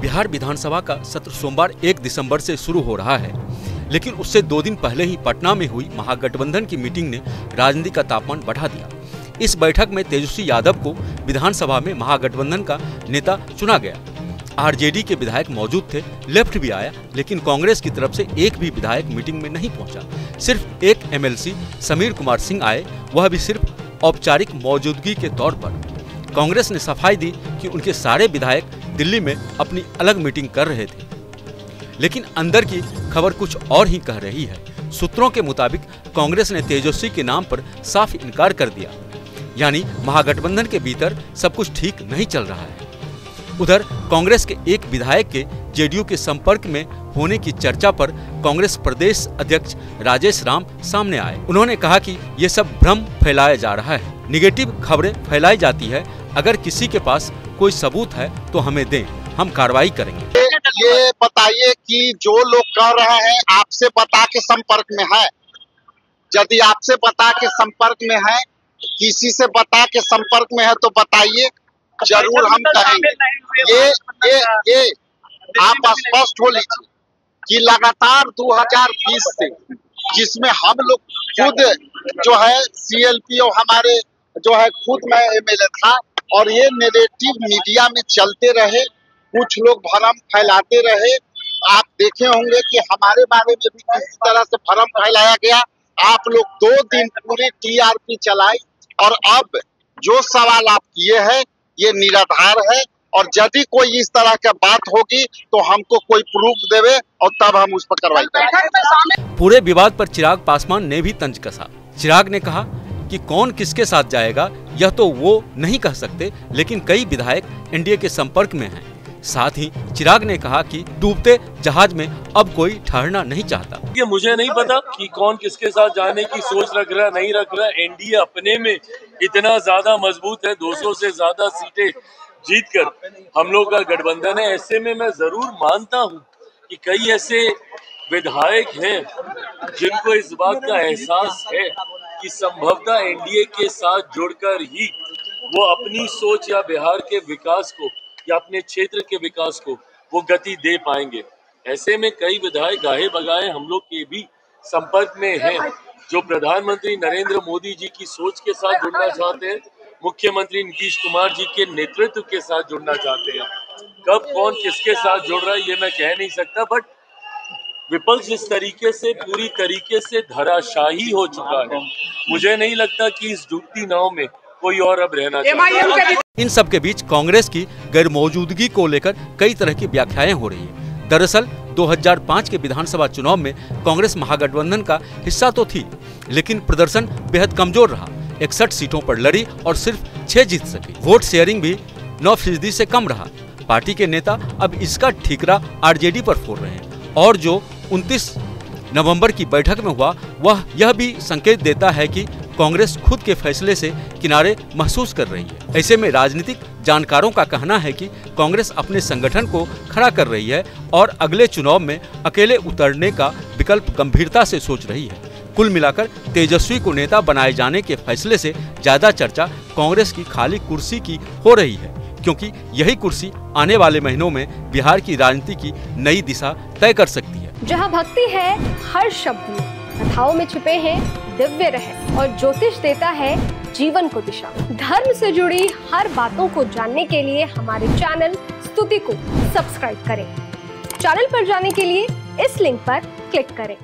बिहार विधानसभा का सत्र सोमवार 1 दिसंबर से शुरू हो रहा है, लेकिन उससे 2 दिन पहले ही पटना में हुई महागठबंधन की मीटिंग ने राजनीति का तापमान बढ़ा दिया। इस बैठक में तेजस्वी यादव को विधानसभा में महागठबंधन का नेता चुना गया। आरजेडी के विधायक मौजूद थे, लेफ्ट भी आया, लेकिन कांग्रेस की तरफ से एक भी विधायक मीटिंग में नहीं पहुंचा। सिर्फ एक एमएलसी समीर कुमार सिंह आए, वह भी सिर्फ औपचारिक मौजूदगी के तौर पर। कांग्रेस ने सफाई दी कि उनके सारे विधायक दिल्ली में अपनी अलग मीटिंग कर रहे थे, लेकिन अंदर की खबर कुछ और ही कह रही है। सूत्रों के मुताबिक कांग्रेस ने तेजस्वी के नाम पर साफ इनकार कर दिया, यानी महागठबंधन के भीतर सब कुछ ठीक नहीं चल रहा है। उधर कांग्रेस के एक विधायक के जेडीयू के संपर्क में होने की चर्चा पर कांग्रेस प्रदेश अध्यक्ष राजेश राम सामने आए। उन्होंने कहा कि ये सब भ्रम फैलाया जा रहा है, निगेटिव खबरें फैलाई जाती है। अगर किसी के पास कोई सबूत है तो हमें दें, हम कार्रवाई करेंगे। ये बताइए कि जो लोग कह रहे हैं आपसे पता के संपर्क में है, यदि आपसे पता के संपर्क में है, किसी से पता के संपर्क में है तो बताइए, जरूर हम कहेंगे। ये आप स्पष्ट हो लीजिए कि लगातार 2020 से, जिसमें हम लोग खुद जो है सीएलपी और हमारे जो है खुद मैं एमएलए था, और ये नैरेटिव मीडिया में चलते रहे, कुछ लोग भ्रम फैलाते रहे। आप देखे होंगे कि हमारे बारे में भी किसी तरह से भ्रम फैलाया गया। आप लोग 2 दिन पूरी टीआरपी चलाई, और अब जो सवाल आप किए हैं ये निराधार है, और यदि कोई इस तरह की बात होगी तो हमको कोई प्रूफ देवे और तब हम उस पर कार्रवाई करेंगे। पूरे विवाद पर चिराग पासवान ने भी तंज कसा। चिराग ने कहा कि कौन किसके साथ जाएगा यह तो वो नहीं कह सकते, लेकिन कई विधायक एनडीए के संपर्क में हैं। साथ ही चिराग ने कहा कि डूबते जहाज में अब कोई ठहरना नहीं चाहता। ये मुझे नहीं पता कि कौन किसके साथ जाने की सोच रख रहा नहीं रख रहा। एनडीए अपने में इतना ज्यादा मजबूत है, 200 से ज्यादा सीटें जीतकर हम लोग का गठबंधन है। ऐसे में मैं जरूर मानता हूँ कि कई ऐसे विधायक हैं जिनको इस बात का एहसास है कि संभवतः एनडीए के साथ जुड़कर ही वो अपनी सोच या बिहार के विकास को या अपने क्षेत्र के विकास को वो गति दे पाएंगे। ऐसे में कई विधायक गाहे बगाए हम लोग के भी संपर्क में हैं, जो प्रधानमंत्री नरेंद्र मोदी जी की सोच के साथ जुड़ना चाहते हैं, मुख्यमंत्री नीतीश कुमार जी के नेतृत्व के साथ जुड़ना चाहते हैं। कब कौन किसके साथ जुड़ रहा है ये मैं कह नहीं सकता, बट विपक्ष इस तरीके से पूरी तरीके से धराशायी हो चुका है। मुझे नहीं लगता कि इस डूबती नाव में कोई और अब रहना चाहता है। इन सब के बीच कांग्रेस की गैर मौजूदगी को लेकर कई तरह की व्याख्याएं हो रही है। दरअसल 2005 के विधानसभा चुनाव में कांग्रेस महागठबंधन का हिस्सा तो थी, लेकिन प्रदर्शन बेहद कमजोर रहा। 61 सीटों पर लड़ी और सिर्फ 6 जीत सकी। वोट शेयरिंग भी 9% से कम रहा। पार्टी के नेता अब इसका ठीकरा आरजेडी पर फोड़ रहे हैं, और जो 29 नवंबर की बैठक में हुआ वह यह भी संकेत देता है कि कांग्रेस खुद के फैसले से किनारे महसूस कर रही है। ऐसे में राजनीतिक जानकारों का कहना है कि कांग्रेस अपने संगठन को खड़ा कर रही है और अगले चुनाव में अकेले उतरने का विकल्प गंभीरता से सोच रही है। कुल मिलाकर तेजस्वी को नेता बनाए जाने के फैसले से ज्यादा चर्चा कांग्रेस की खाली कुर्सी की हो रही है, क्योंकि यही कुर्सी आने वाले महीनों में बिहार की राजनीति की नई दिशा तय कर सकती है। जहां भक्ति है हर शब्द में, कथाओं में छुपे हैं दिव्य रहस्य, और ज्योतिष देता है जीवन को दिशा। धर्म से जुड़ी हर बातों को जानने के लिए हमारे चैनल स्तुति को सब्सक्राइब करें। चैनल पर जाने के लिए इस लिंक पर क्लिक करें।